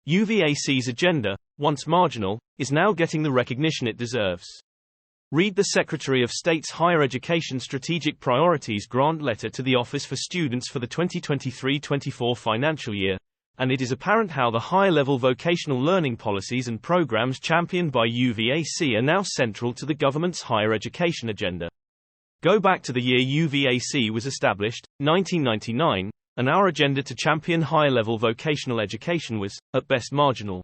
UVAC's agenda, once marginal, is now getting the recognition it deserves. Read the Secretary of State's Higher Education Strategic Priorities Grant Letter to the Office for Students for the 2023-24 financial year, and it is apparent how the higher-level vocational learning policies and programs championed by UVAC are now central to the government's higher education agenda. Go back to the year UVAC was established, 1999, and our agenda to champion higher-level vocational education was, at best, marginal.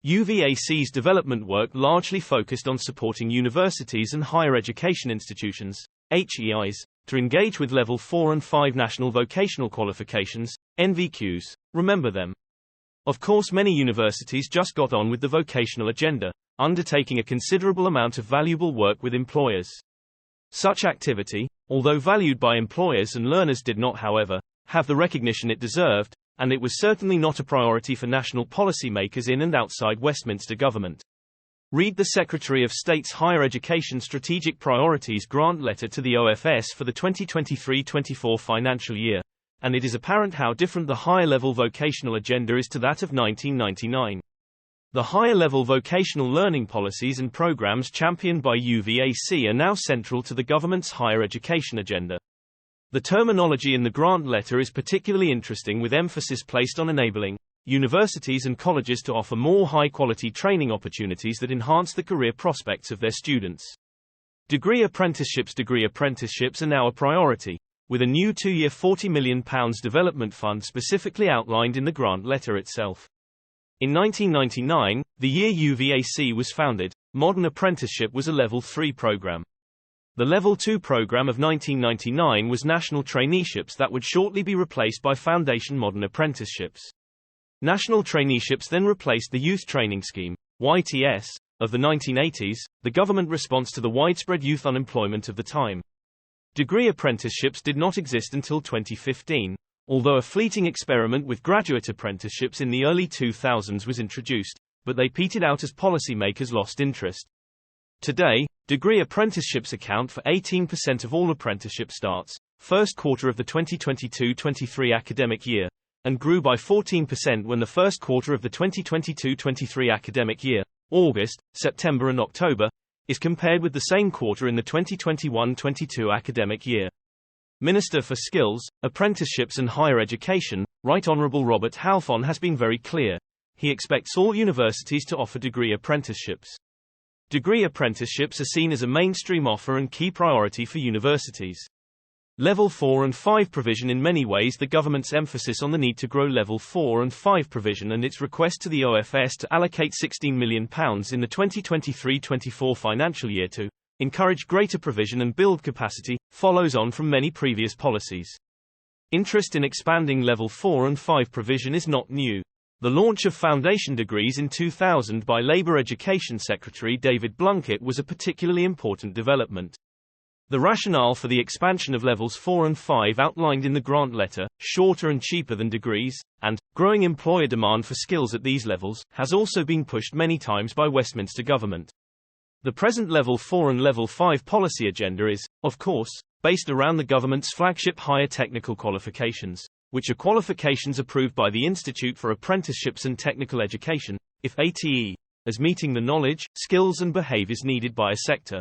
UVAC's development work largely focused on supporting universities and higher education institutions, HEIs, to engage with Level 4 and 5 National Vocational Qualifications, NVQs, remember them. Of course, many universities just got on with the vocational agenda, undertaking a considerable amount of valuable work with employers. Such activity, although valued by employers and learners, did not, however, have the recognition it deserved, and it was certainly not a priority for national policymakers in and outside Westminster Government. Read the Secretary of State's Higher Education Strategic Priorities Grant Letter to the OFS for the 2023-24 financial year, and it is apparent how different the higher-level vocational agenda is to that of 1999. The higher-level vocational learning policies and programs championed by UVAC are now central to the government's higher education agenda. The terminology in the grant letter is particularly interesting, with emphasis placed on enabling universities and colleges to offer more high-quality training opportunities that enhance the career prospects of their students. Degree apprenticeships are now a priority, with a new 2-year £40 million development fund specifically outlined in the grant letter itself. In 1999, the year UVAC was founded, Modern Apprenticeship was a Level 3 program. The Level 2 program of 1999 was National Traineeships that would shortly be replaced by Foundation Modern Apprenticeships. National Traineeships then replaced the Youth Training Scheme, YTS, of the 1980s, the government response to the widespread youth unemployment of the time. Degree apprenticeships did not exist until 2015, although a fleeting experiment with graduate apprenticeships in the early 2000s was introduced, but they petered out as policymakers lost interest. Today, degree apprenticeships account for 18% of all apprenticeship starts, first quarter of the 2022-23 academic year, and grew by 14% when the first quarter of the 2022-23 academic year, August, September and October, is compared with the same quarter in the 2021-22 academic year. Minister for Skills, Apprenticeships and Higher Education, Right Hon Robert Halfon, has been very clear. He expects all universities to offer degree apprenticeships. Degree apprenticeships are seen as a mainstream offer and key priority for universities. Level 4 and 5 provision. In many ways, the government's emphasis on the need to grow Level 4 and 5 provision and its request to the OFS to allocate £16 million in the 2023-24 financial year to encourage greater provision and build capacity, follows on from many previous policies. Interest in expanding Level 4 and 5 provision is not new. The launch of foundation degrees in 2000 by Labour Education Secretary David Blunkett was a particularly important development. The rationale for the expansion of Levels 4 and 5 outlined in the grant letter, shorter and cheaper than degrees, and growing employer demand for skills at these levels, has also been pushed many times by Westminster Government. The present Level 4 and Level 5 policy agenda is, of course, based around the government's flagship Higher Technical Qualifications, which are qualifications approved by the Institute for Apprenticeships and Technical Education, IfATE, as meeting the knowledge, skills and behaviours needed by a sector.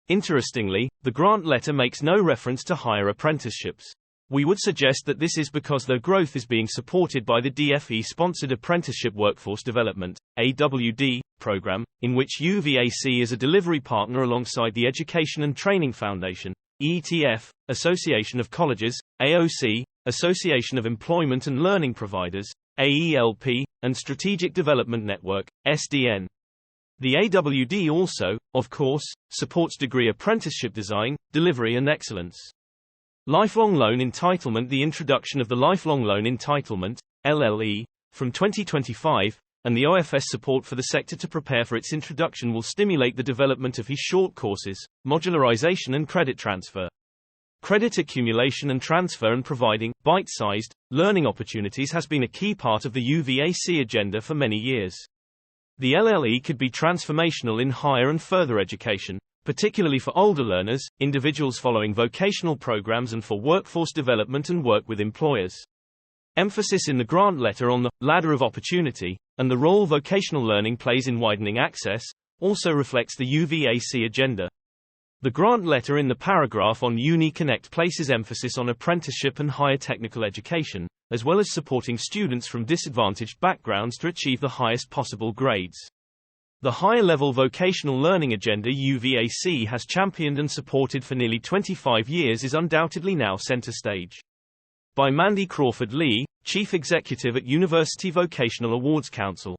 Interestingly, the grant letter makes no reference to higher apprenticeships. We would suggest that this is because their growth is being supported by the DFE-sponsored Apprenticeship Workforce Development (AWD) program, in which UVAC is a delivery partner alongside the Education and Training Foundation, ETF, Association of Colleges, AOC, Association of Employment and Learning Providers, AELP, and Strategic Development Network, SDN. The AWD also, of course, supports degree apprenticeship design, delivery and excellence. Lifelong Loan Entitlement. The introduction of the Lifelong Loan Entitlement, LLE, from 2025, and the OFS support for the sector to prepare for its introduction will stimulate the development of short courses, modularization and credit transfer. Credit accumulation and transfer and providing bite-sized learning opportunities has been a key part of the UVAC agenda for many years. The LLE could be transformational in higher and further education, particularly for older learners, individuals following vocational programs and for workforce development and work with employers. Emphasis in the grant letter on the ladder of opportunity, and the role vocational learning plays in widening access, also reflects the UVAC agenda. The grant letter in the paragraph on Uni Connect places emphasis on apprenticeship and higher technical education, as well as supporting students from disadvantaged backgrounds to achieve the highest possible grades. The higher-level vocational learning agenda UVAC has championed and supported for nearly 25 years is undoubtedly now center stage. By Mandy Crawford Lee, Chief Executive at University Vocational Awards Council.